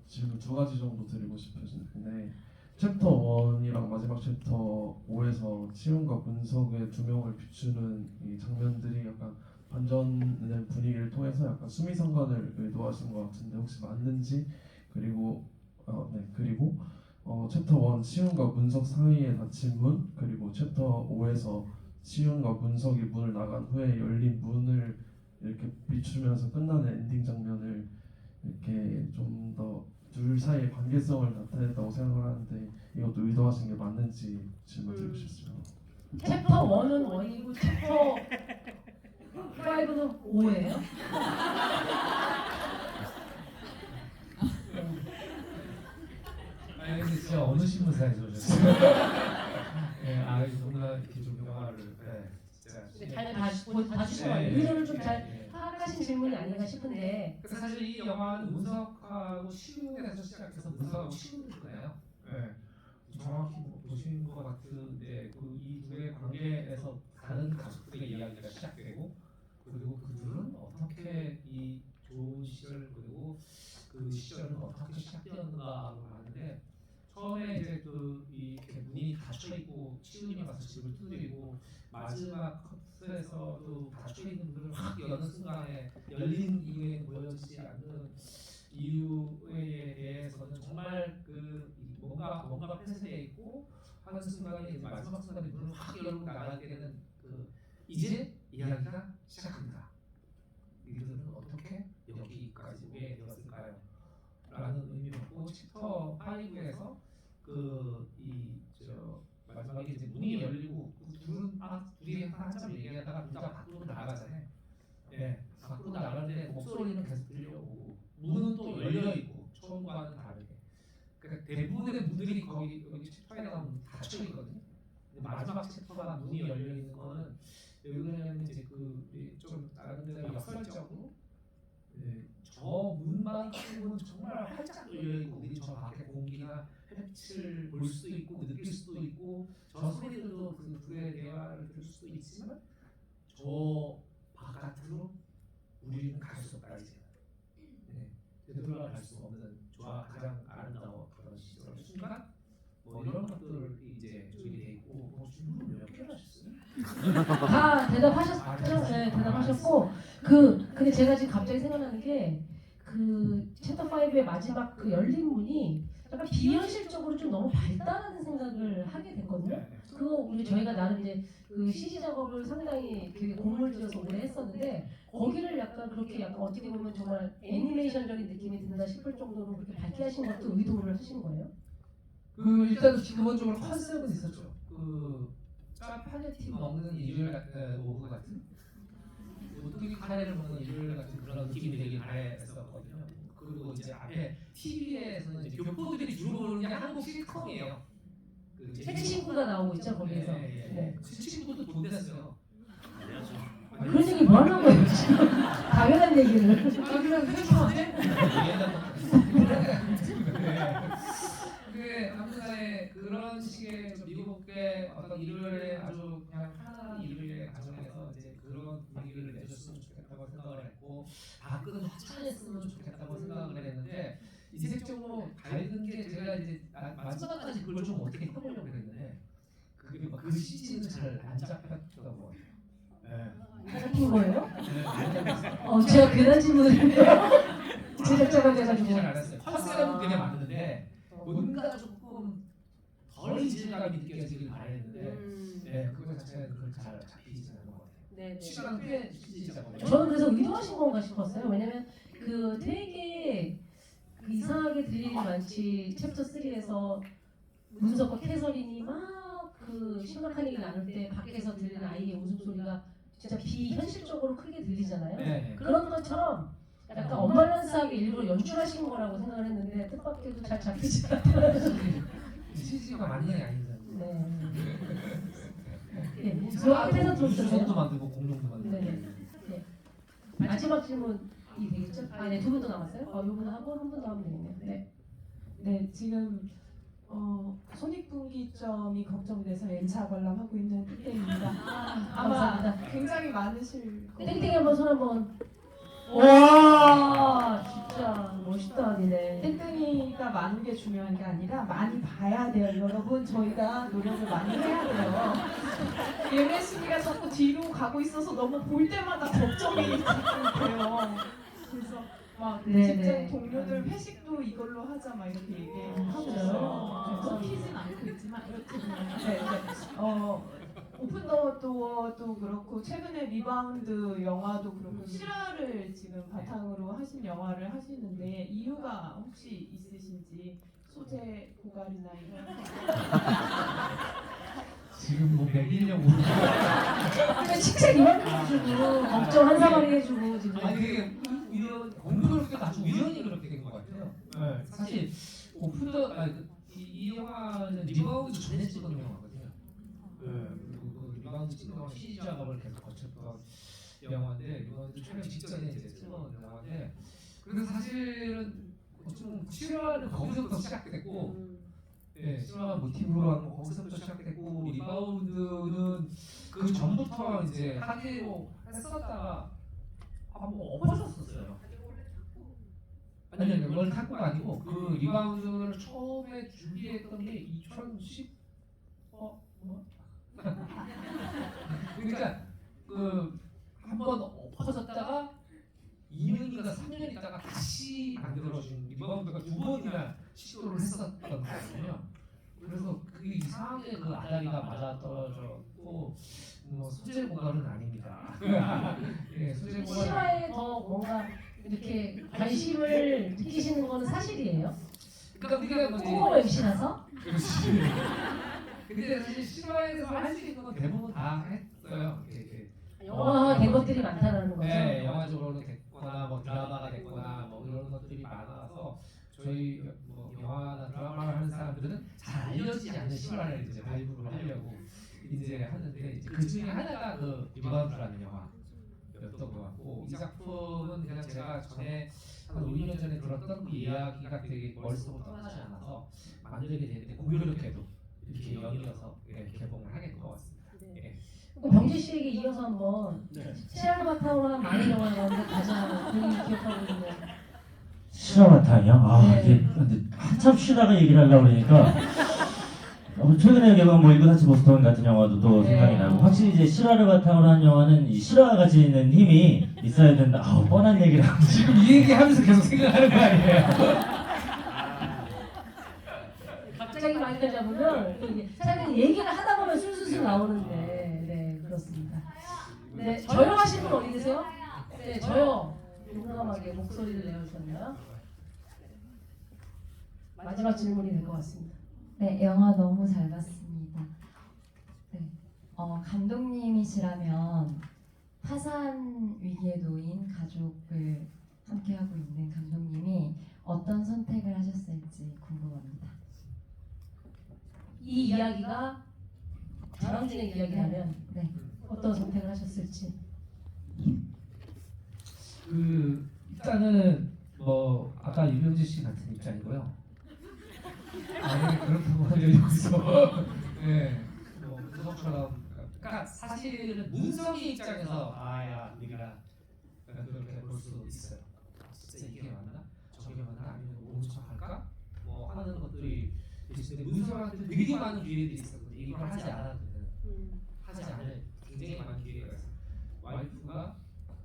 질문 두 가지 정도 드리고 싶으신데, 챕터 1이랑 마지막 챕터 5에서 치윤과 문석의 두 명을 비추는 이 장면들이 약간 반전의 분위기를 통해서 약간 수미상관을 의도하신 것 같은데 혹시 맞는지, 그리고 그리고 챕터 1 치윤과 문석 사이에 닫힌 문, 그리고 챕터 5에서 치윤과 문석이 문을 나간 후에 열린 문을 이렇게 비추면서 끝나는 엔딩 장면을 이렇게 좀 더 둘 사이의 관계성을 나타냈다고 생각을 하는데 이것도 의도하신 게 맞는지 질문드리고 싶습니다. 챕터 1은 1이고 챕터 5는 5예요? 아니 근데 진짜 어느 신문사에서 오셨어요? 네, 너무나 이렇게 좀 영화를 진짜 잘 봐주셔서 의도를 좀 잘 파악하신 질문이 아닌가 싶은데 그래서 사실 이 영화는 문석하고 시우에서 시작해서 문석하고 시우일 거예요. 네. 정확히 보신 것 같은데 이 둘의 관계에서 다른 가족들의 이야기가 시작되고 그리고 그들은 어떻게 이 좋은 시절 그리고 그 시절은 어떻게 시작되었는가를 하는데 처음에 이제 이렇게 문이 닫혀 있고 치우님이 가서 집을 두드리고 마지막 컷에서도 닫혀 있는 문을 확 여는 순간에 열린 이후에 보여지지 않는 이유에 대해서는 정말 뭔가 폐쇄되어 있고 하는 순간에 이제 마지막 순간에 문을 확 열고 나가게 되는 이제 이야기가 시작합니다. 이들은 어떻게 여기까지 오게 되었을까요? 라는 의미였고 챕터 5에서 마지막에 이제 문이 열리고 둘이 한참 얘기하다가 둘 다 밖으로 나가잖아요. 예, 밖으로 나가는데 목소리는 계속 들려오고 문은 또 열려 있고 처음과는 다르게. 그러니까 대부분의 문들이 여기 챕터에 나오면 닫혀 있거든요. 근데 마지막 챕터가 문이 열려 있는 거는 왜 그러냐면 이제 좀 나름대로 역설적으로 저 문만큼은 정말 활짝 열려 있고 우리 저 밖에 공기나 햇빛을 볼 수도 있고 느낄 수도 있고 저 소리들도 그 둘의 대화를 들을 수도 있지만 저 바깥으로 우리는 갈 수 없다 이제. 되돌아갈 수 없는 가장 아름다워 그런 시절 순간 이런 것들이 이제 조율이 돼 있고 질문을 몇 개나 하셨어요? 다 대답하셨죠? 네, 대답하셨고 근데 제가 지금 갑자기 생각나는 게 챕터 5의 마지막 열린 문이 약간 비현실적으로 좀 너무 밝다라는 생각을 하게 됐거든요. 그거 저희가 나름 이제 CG 작업을 상당히 되게 공을 들여서 오래 했었는데 거기를 약간 그렇게 약간 어떻게 보면 정말 애니메이션적인 느낌이 든다 싶을 정도로 그렇게 밝게 하신 것도 의도를 하신 거예요? 일단 기본적으로 컨셉은 있었죠. 짜파게티 먹는 일요일 같은 오후 같은 오뚜기 카레를 먹는 일요일 같은 그런 느낌이 되게 잘했었거든요. 그리고 이제 앞에 TV에서는 이제 교포들이 주로 보는 게 한국 시트콤이에요. 새 친구가 나오고 있죠 거기에서. 네. 새 친구도 돈 됐어요. 그런 얘기 뭐 하는 거예요 지금? 당연한 얘기를. 그냥 해주면 아무튼간에 그런 식의 좀 미국의 어떤 일요일에 아주 그냥 편안한 일요일의 가정에서 이제 그런 분위기를 내줬으면 좋겠다고 생각을 했고 밖은 화창했으면 좋겠다고 생각을 했는데 이색적으로 밝은 게 제가 이제 마지막까지 그걸 좀 어떻게 해보려고 했는데 그게 그 CG는 잘 안 잡혔던 것 같아요. 네. 잡힌 거예요? 네, 안 잡혔어요. 제가 괜한 질문을 제작자가 돼가지고. 잘 알았어요. 컨셉은 되게 맞는데 뭔가 조금 덜 이질감이 느껴지길 바랬는데 그거 자체는 그걸 잘 잡히지 않은 것 같아요. 네. 시간은 꽤 시지잖아요. 저는 그래서 의도하신 건가 싶었어요. 왜냐면 되게 이상하게 들릴 일이 많지. 챕터 3에서 문석과 캐서린이 막 심각한 얘기 나눌 때 밖에서 들리는 아이의 웃음소리가 진짜 비현실적으로 크게 들리잖아요. 네. 그런 것처럼 약간 언밸런스하게 일부러 연출하신 거라고 생각을 했는데 뜻밖에도 잘 잡히지 않더라고요. CG가 맞는 게 아니다. 네. 저 앞에서 들었어요. 공룡도 만들고 공룡도 만들고. 네. 마지막 질문이 되겠죠? 네, 두 분 더 남았어요? 이분 하고 한 분 더 하면 되겠네요. 네. 네, 지금 손익분기점이 걱정돼서 N차 관람하고 있는 땡땡입니다. 아마 감사합니다. 굉장히 많으실 거예요. 땡땡이 한번 손 한번. 와, 진짜. 진짜 멋있다 니네. 땡땡이가 많은 게 중요한 게 아니라 많이 봐야 돼요. 여러분 저희가 노력을 많이 해야 돼요. 예매 순위가 자꾸 뒤로 가고 있어서 너무 볼 때마다 걱정이 돼요. 그래서 막 네네. 직장 동료들 회식도 이걸로 하자 막 이렇게 얘기하고 진짜요? 있어요. 섞이진 않고 있지만 이렇게 오픈더도 그렇고 최근에 리바운드 영화도 그렇고 실화를 지금 바탕으로 하신 영화를 하시는데 이유가 혹시 있으신지 소재 고갈이나 이런 지금 뭐 매기려고 근데 칙책 이만큼 해주고 걱정 한 사마리 해주고 지금. 아니 되게 우연 공교롭게 아주 우연히 그렇게 된 것 같아요. 네, 사실 오픈더 이 영화는 리바운드 전에 찍은 영화거든요. 그리고 그 리바운드 찍은 영화 CG 작업을 계속 거쳤던 영화인데 리바운드 촬영 직전에 이제 찍은 영화인데 그래서 사실은 좀 실화는 거기서부터 시작됐고 예, 실화 모티브로 하는 거 거기서부터 시작됐고 리바운드는 그 전부터 이제 하기로 했었다가 한번 엎어졌었어요. 아니 원래 탁구가 아니고 그 리바운드를 처음에 준비했던 게 2010 그러니까 그 한번 엎어졌다가 2년인가 3년 있다가 다시 만들어진 리바운드가 2번이나 시도를 했었던 거거든요. 그래서 그게 이상하게 그 아다리가 맞아 떨어졌고 뭐 소재 공간은 아닙니다. 예, 소재 공간 실화에 더 뭔가 이렇게 관심을 느끼시는 거는 사실이에요? 그러니까 우리가 뭐 코어 MC라서? 그렇지. 근데 사실 실화에서 할 수 있는 건 대부분 다 했어요. 이렇게 영화화 된 것들이 많다는 거죠? 네, 영화적으로 됐거나 뭐 드라마가 됐거나 뭐 이런 것들이 많아서 저희 뭐 영화나 드라마를 하는 사람들은 잘 알려지지 않는 실화를 이제 발굴을 하려고 이제 하는데 이제 그 중에 하나가 그 리바운드라는 영화였던 것 같고 이 작품은 그냥 제가 전에 한 5, 6년 전에 들었던 그 이야기가 되게 머릿속으로 떠나지 않아서 만들게 됐는데 공교롭게도 이렇게 연이어서 개봉을 하게 된 것 같습니다. 예. 그럼 병지 씨에게 이어서 한번 실화 바탕으로 한 많은 영화 가운데 가장 본인이 기억하고 있는 실화 바탕이요? 아 네. 이게 근데 한참 쉬다가 얘기를 하려고 그러니까 최근에 개봉한 뭐 이거 사치 보스턴 같은 영화도 또 네. 생각이 나고 확실히 이제 실화를 바탕으로 한 영화는 이 실화가 가지는 힘이 있어야 된다. 아우 뻔한 얘기를 하고 지금 이 얘기하면서 계속 생각하는 거 아니에요? 갑자기 마이크를 잡으면 이게 사실 얘기를 하다 보면 술술술 나오는데 네 그렇습니다. 네 저요 하신 분 어디 계세요? 네 저요. 용감하게 목소리를 내주셨나요? 마지막 질문이 될 것 같습니다. 네, 영화 너무 잘 봤습니다. 네, 감독님이시라면 파산 위기에 놓인 가족을 함께하고 있는 감독님이 어떤 선택을 하셨을지 궁금합니다. 이 이야기가 자랑진의 이야기라면 네. 어떤 선택을 하셨을지. 그 일단은 뭐 아까 유병재 씨 같은 입장이고요. 아니 그렇다고 하면 여기서 뭐 그것처럼 그러니까 사실은 문성의 입장에서 아야 우리가 그렇게 볼 수 있어요. 진짜 이게 맞나? 저게 맞나? 아니면 모른 척할까? 뭐 하는 것들이 있는데 문성한테 되게 많은 기회들이 있었거든요. 이걸 하지 않아도 되는, 하지 않을 굉장히 많은 기회가 있어요. 와이프가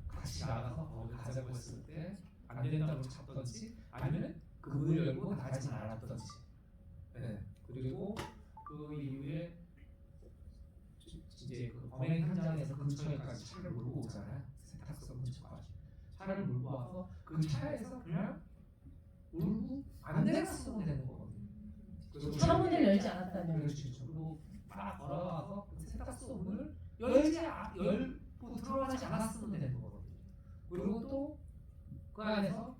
같이 나가서 거기 가자고 했을 때 안 된다고 잡던지 아니면 그 문을 열고 나가지 말았던지. 네. 그리고 그 이후에 이제 그 범행 현장에서 근처에까지 차를 몰고 오잖아요. 세탁소 근처까지 차를 몰고 와서 그 차에서 그냥 울고 안 내렸으면 되는 거거든요. 그리고 차문을 열지 않았다면. 그렇죠. 그리고 막 걸어가서 그 세탁소 문을 열고 들어가지 않았으면 되는 거거든요. 그리고 또 그 안에서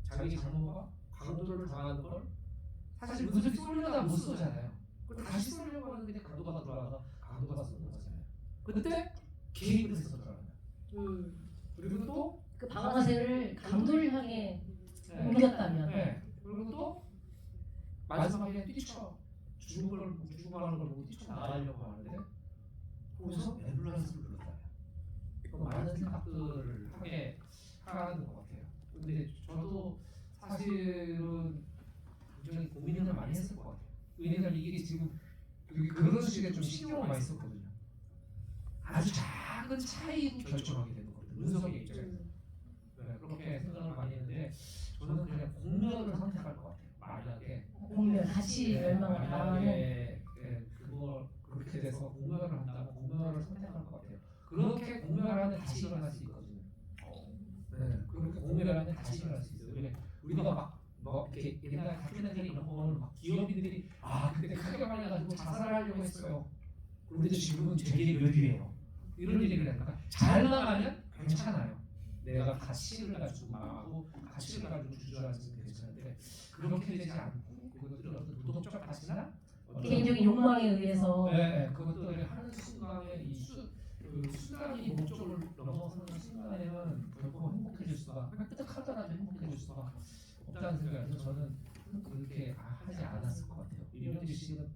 자기 장모가 강도를 당하는 걸 사실 무슨 쏠려다 못 쏘잖아요. 그걸 다시 쏘려고 하는데 강도가 들어와서 강도가 쏘는 거잖아요. 그때 개입을 해서 들어가요. 그리고 또 그 방아쇠를 강도를 향해 네. 옮겼다면. 네. 그리고 또 마지막에 뛰쳐 죽어가는 걸 보고 뛰쳐나가려고 하는데 거기서 앰뷸런스를 불렀다. 많은 생각들을 하게 하는 것 같아요. 근데 저도 사실은 굉장히 고민을 많이 했을 것 같아요. 왜냐면 이게 지금 여기 결혼식에 좀 신경을 많이 썼거든요. 아주 작은 차이도 결정하게 되는 거거든요. 문석의 입장에서. 네, 그렇게 생각을 많이 했는데 저는 그냥 공면을 선택할 것 같아요. 만약에 공면 같이 멸망을 당하는. 만약에 그걸 그렇게 돼서 공면을 한다면 공면을 선택할 것 같아요. 그렇게 공면을 하면 다시 일어날 수 있거든요. 네, 그렇게 공면을 하면 다시 일어날 수 있어요. 왜냐 우리가 막 이렇게 옛날 다큐멘터리 이런 거 보면 막 기업인들이 그때 크게 말려가지고 자살하려고 했어요. 그런데 지금은 되게 묘비예요. 이런 얘기를 하니까 잘 나가면 괜찮아요. 내가 가치를 가지고 망하고 가치를 가지고 주저하는 게 괜찮은데 그렇게 되지 않고 그것들은 어떤 도덕적 가치나 개인적인 욕망에 의해서 그것들을 하는 순간에 그 수단이 목적을 넘어서는 순간에는 결코 행복해질 수가 획득하더라도 행복해질 수가 없다는 생각에서 저는 그렇게 하지 않았을 것 같아요. 이명재 씨는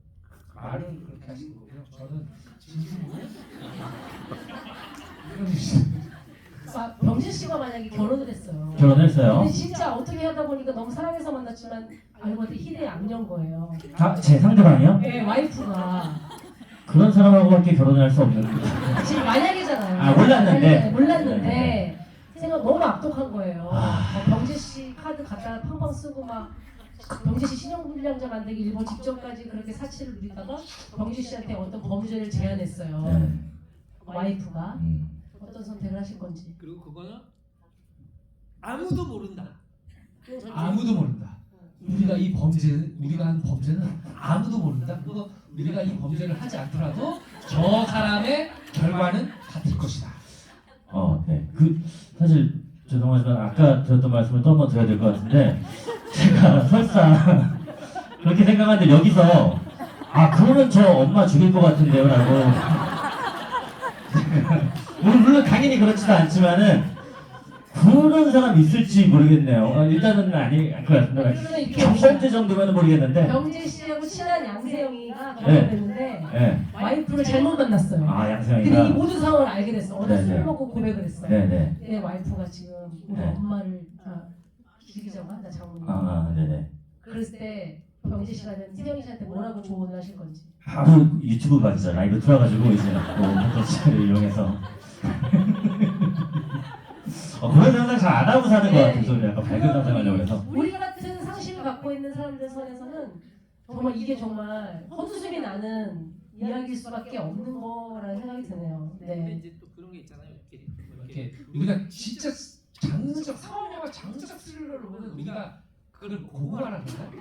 말을 그렇게 하신 거고요. 저는 진심으로 이명재 씨는 병진 씨가 만약에 결혼을 했어요. 결혼했어요. 근데 진짜 어떻게 하다 보니까 너무 사랑해서 만났지만 알고 봤더니 희대에 악녀인 거예요. 제 상대방이요? 네, 와이프가 그런 사람하고밖에 결혼할 수 없는. 지금 만약이잖아요. 몰랐는데. 몰랐는데 생각 너무 악독한 거예요. 병재 씨 카드 갖다가 팡팡 쓰고 막 병재 씨 신용불량자 만들기 일본 직전까지 그렇게 사치를 누리다가 병재 씨한테 어떤 범죄를 제안했어요. 네. 와이프가 어떤 선택을 하실 건지. 그리고 그거는 아무도 모른다. 네, 아무도 모른다. 우리가 한 범죄는 아무도 모른다. 그리고 우리가 이 범죄를 하지 않더라도 저 사람의 결과는 같을 것이다. 네. 사실 죄송하지만 아까 드렸던 말씀을 또 한 번 드려야 될 것 같은데 제가 설사 그렇게 생각하는데 여기서 그러면 저 엄마 죽일 것 같은데요라고. 물론 당연히 그렇지도 않지만은 그런 사람 있을지 모르겠네요. 일단은 아닐 것 같습니다. 경범죄 정도면 모르겠는데. 병재 씨하고 친한 양세형이가 결혼했는데 와이프를 잘못 만났어요. 양세형이가. 근데 이 모든 상황을 알게 됐어. 어제 술 네네. 먹고 고백을 했어요. 네네. 내 와이프가 지금 우리 네. 엄마를 죽이자고 한다 장모님. 네네. 그랬을 때 병재 씨가 세영이 씨한테 뭐라고 조언을 하실 건지. 바로 유튜브 봤죠. 라이브 틀어가지고 이제 콘텐츠를 이용해서. 그런 상상 잘 안 하고 사는 것 같아서 약간 밝은 상상하려고 해서. 우리 같은 상식을 갖고 있는 사람들 선에서는 정말 이게 정말 헛웃음이 나는 이야기일 수밖에 없는 거라는 생각이 드네요. 근데 네. 이제 또 그런 게 있잖아요. 이렇게 우리가 진짜 장르적 상업영화 장르적 스릴러를 보면 우리가 그걸 고구마라 그러나?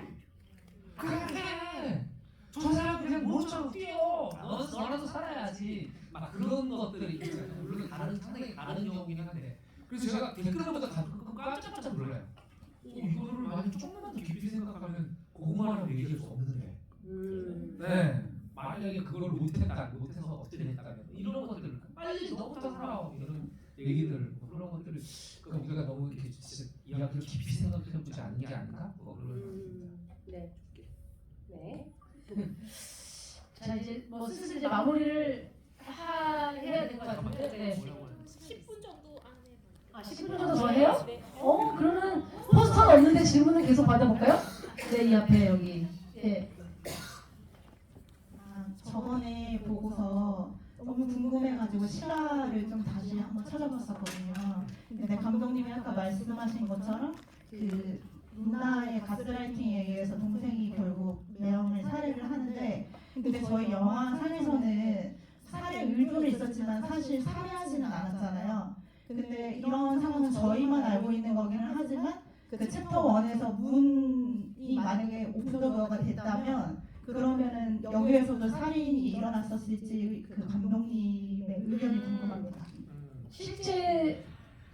그래. 저 사람 그냥 모처럼 뛰어. 너라도 살아야지. 막 그런 것들이 있잖아요. 물론 상당히 다른 경우긴 한데. 그래서 제가 댓글보다 깜짝깜짝 놀라요. 이거를 만약 조금만 더 깊이 생각하면 고구마라고 얘기할 수 없는데. 네. 만약에 그걸 못해서 어떻게 됐다면 이런 것들을 빨리 너부터 살아 이런 얘기들 그런 것들을 그러니까 우리가 너무 이렇게 진짜 이야기를 깊이 생각해보지 않는 게 아닌가? 네. 네. 자 이제 슬슬 이제 마무리를 해야 될 것 같은데. 네. 10분 정도 안에 10분 정도 더 해요? 그러면 포스터는 없는데 질문은 계속 받아볼까요? 네, 이 앞에 여기. 네. 저번에 보고서 너무 궁금해가지고 실화를 좀 다시 한번 찾아봤었거든요. 근데 감독님이 아까 말씀하신 것처럼 그 누나의 가스라이팅에 의해서 동생이 결국 매형을 살해를 하는데, 근데 저희 영화상에서는 살해 의도는 있었지만 사실 살해하지는 않았잖아요. 근데 이런 상황은 저희만 알고 있는 거기는 하지만 그 챕터 1에서 문이 만약에 오픈 더 도어가 됐다면 그러면은 여기에서도 살인이 일어났었을지 그 감독님의 의견이 궁금합니다. 실제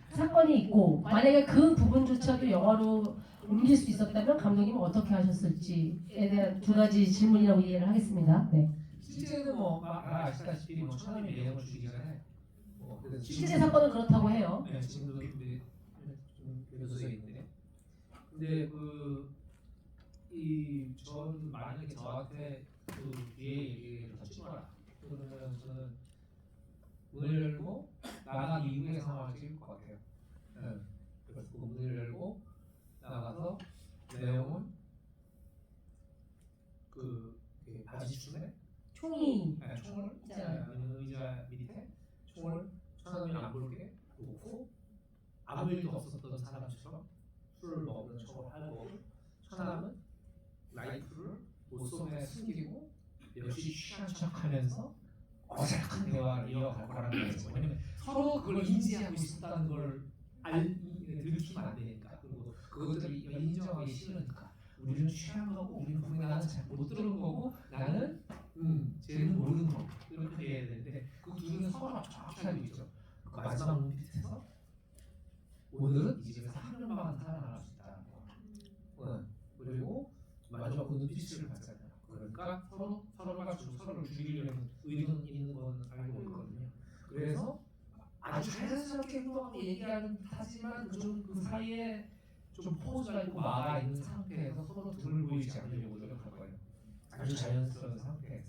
사건이 있고 만약에 그 부분조차도 영화로 옮길 수 있었다면 감독님은 어떻게 하셨을지에 대한 두 가지 질문이라고 이해를 하겠습니다. 네. 실제는 아시다시피 처남이 내용을 주기 전에 실제 사건은 그렇다고 해요. 네, 지금도 교도소에 있는데 근데 저는 만약에 저한테 그 뒤에 얘기를 더 찍어라 그러면 저는 문을 열고 나가기 이후의 상황을 찍을 것 같아요. 네. 그래서 그 문을 열고 나가서 내용은 그 바지춤에 총이 총을 의자 밑에 총을 천하면 안 볼게 놓고 아무 일도 없었던 사람처럼 술을 먹는 척을 하고 천하면 라이프를 옷속에 숨기고 역시 취한 척하면서 어색한 대화를 이어갈 거라는 거죠. 왜냐면 서로 그걸 인지하고 있었다는 걸 들키면 안 되니까. 그리고 그것들을 인정하기 싫으니까. 우리는 취한 거고 우리는 분명히 나는 잘 못 들은 거고 나는 쟤는 모르는 거고 이렇게 해야 되는데 그 둘은 서로 정확히 알고 있죠. 그 마지막 눈빛에서 오늘은 이 집에서 한 명만 살아날 수 있다는 거. 그리고 마지막 그 눈빛을 봤잖아요. 그러니까 서로가 서로를 죽이려는 의도는 있는 건 알고 있거든요. 그래서 아주 자연스럽게 행동하고 얘기하는 하지만 그 사이에 좀 포즈가 있고 마가 있는 상태에서 서로 등을 보이지 않으려고 노력할 거예요. 아주 자연스러운 상태에서.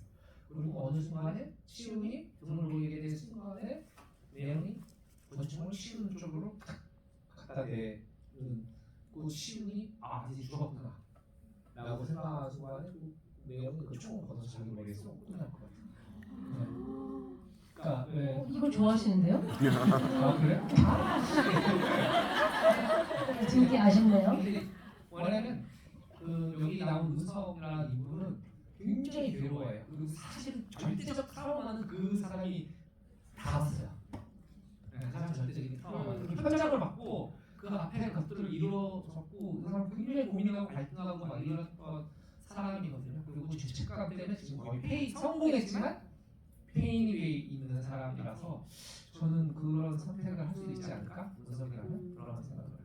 그리고 어느 순간에 시훈이 등을 보이게 된 순간에 내용이 권총을 시훈 쪽으로 탁 갖다 대는 그 시훈이 이제 죽었구나 라고 생각하는 순간에 그 내용이 그 총을 걷어서 자기 머리에 쏘고 끝날 것 같아요. 그러니까 왜 이걸 좋아하시는데요? 그래요? 되게 아쉽네요. 원래는 그 여기 나온 은성이라는 인물은 굉장히 괴로워해요. 그리고 사실 절대적 트라우마는 그 사람이 다 왔어요. 가장 절대적인 트라우마는 그 현장을 받고 그 앞에 것들을 이루어졌고 그 사람 굉장히 고민하고 갈등하고 막 이랬던 사람이거든요. 그리고 죄책감 때문에 지금 거의 성공했지만 페인이 있는 사람이라서 저는 그런 선택을 할 수 있지 않을까? 은석이라면 그런 생각을 합니다.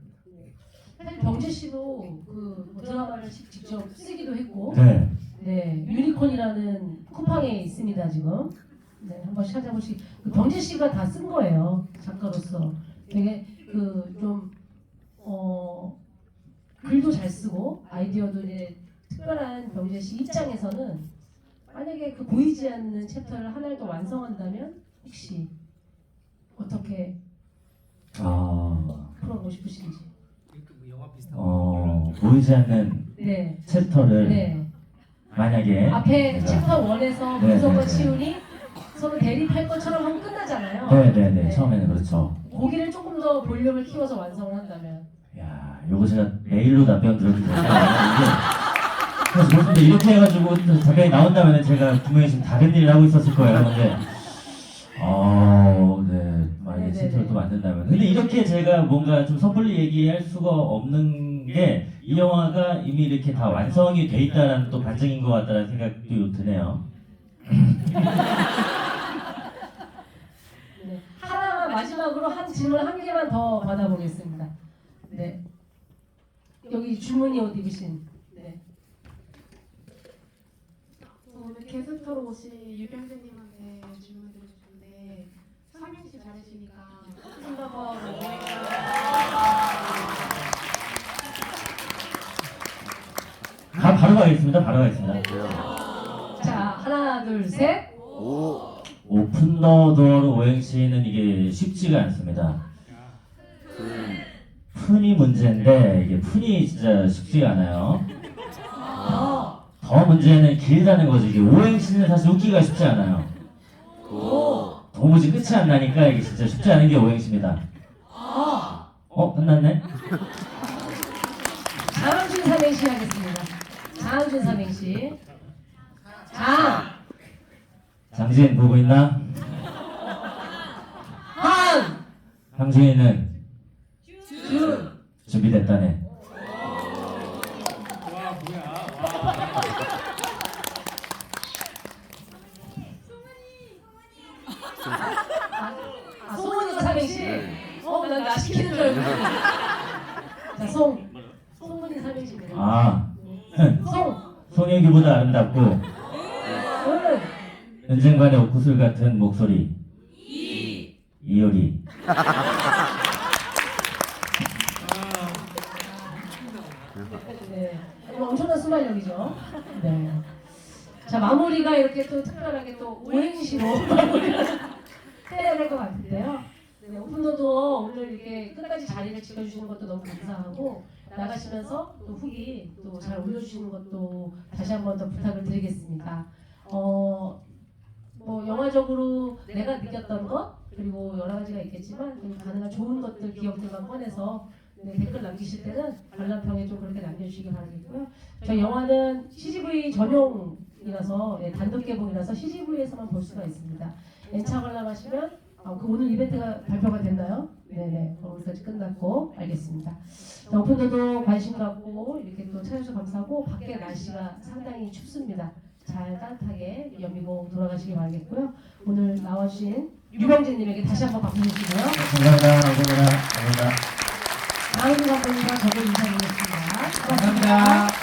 사실 병재 씨도 그 드라마를 직접 쓰기도 했고, 네. 네, 유니콘이라는 쿠팡에 있습니다 지금. 네, 한번 찾아보시. 그 병재 씨가 다 쓴 거예요 작가로서. 되게 그 좀 글도 잘 쓰고 아이디어도 이제 특별한 병재 씨 입장에서는 만약에 그 보이지 않는 챕터를 하나를 더 완성한다면 혹시 어떻게 풀어보고 싶으신지. 영화 비슷한 보이지 않는 네. 챕터를 네. 만약에 앞에 챕터 1에서 네, 문석과 네, 네. 치훈이 서로 대립할 것처럼 하면 끝나잖아요. 네네네 처음에는 그렇죠. 고기를 조금 더 볼륨을 키워서 완성을 한다면. 야, 요거 제가 메일로 답변 드려도 될까요? 그래서 그렇습니다. 이렇게 해가지고 답변이 나온다면 제가 분명히 지금 다른 일을 하고 있었을 거예요. 근데 네, 만약에 챕터를 또 만든다면. 근데 이렇게 제가 뭔가 좀 섣불리 얘기할 수가 없는 게 이 영화가 이미 이렇게 다 완성이 돼 있다라는 또 반증인 것 같다는 생각도 드네요. 네. 하나 마지막으로 한 질문 한 개만 더 받아보겠습니다. 네. 여기 주문이 옷 입으신. 네. 오늘 게스트로 오신 유병재님한테 질문드리고 싶은데 삼행시 잘하시니까 싱가포르 바로 가겠습니다. 바로 가겠습니다. 자, 하나, 둘, 셋. 오픈 더 도어로 오행시는 이게 쉽지가 않습니다. 푼이 문제인데 이게 푼이 진짜 쉽지가 않아요. 더 문제는 길다는 거지. 이게 오행시는 사실 웃기가 쉽지 않아요. 도무지 끝이 안 나니까 이게 진짜 쉽지 않은 게 오행시입니다. 끝났네? 장항준 삼행시 하겠습니다. 장항준 삼행시. 장지인 보고 있나? 항준이는 준비됐다네. 송은이가 삼행시. 난 나 시키는 줄 알고. 자, 송은이 삼행시입니다. 송혜교보다 아름답고 은쟁반의 옥구슬 같은 목소리 이효리. 네, 엄청난 순발력이죠. 네. 자, 마무리가 이렇게 또 특별하게 또 오행시로 마무리를 해야 될 것 같은데요. 네, 오픈도어 오늘 이렇게 끝까지 자리를 지켜주시는 것도 너무 감사하고 나가시면서 또 후기 또 잘 올려주시는 것도 다시 한 번 더 부탁을 드리겠습니다. 뭐 영화적으로 내가 느꼈던 것 그리고 여러 가지가 있겠지만 좀 가능한 좋은 것들 기억들만 꺼내서 네, 댓글 남기실 때는 관람평에 좀 그렇게 남겨주시기 바라겠고요. 저희 영화는 CGV 전용이라서 단독 개봉이라서 CGV에서만 볼 수가 있습니다. N차 관람하시면 그 오늘 이벤트가 발표가 됐나요? 네네, 오늘까지 끝났고 알겠습니다. 오픈도도 관심 갖고 이렇게 또 찾아주셔서 감사하고 밖에 날씨가 상당히 춥습니다. 잘 따뜻하게 연미고 돌아가시기 바라겠고요. 오늘 나와주신 유병진님에게 다시 한번 박수 주시고요. 감사합니다. 다음 감독님과 저도 인사드리겠습니다. 감사합니다.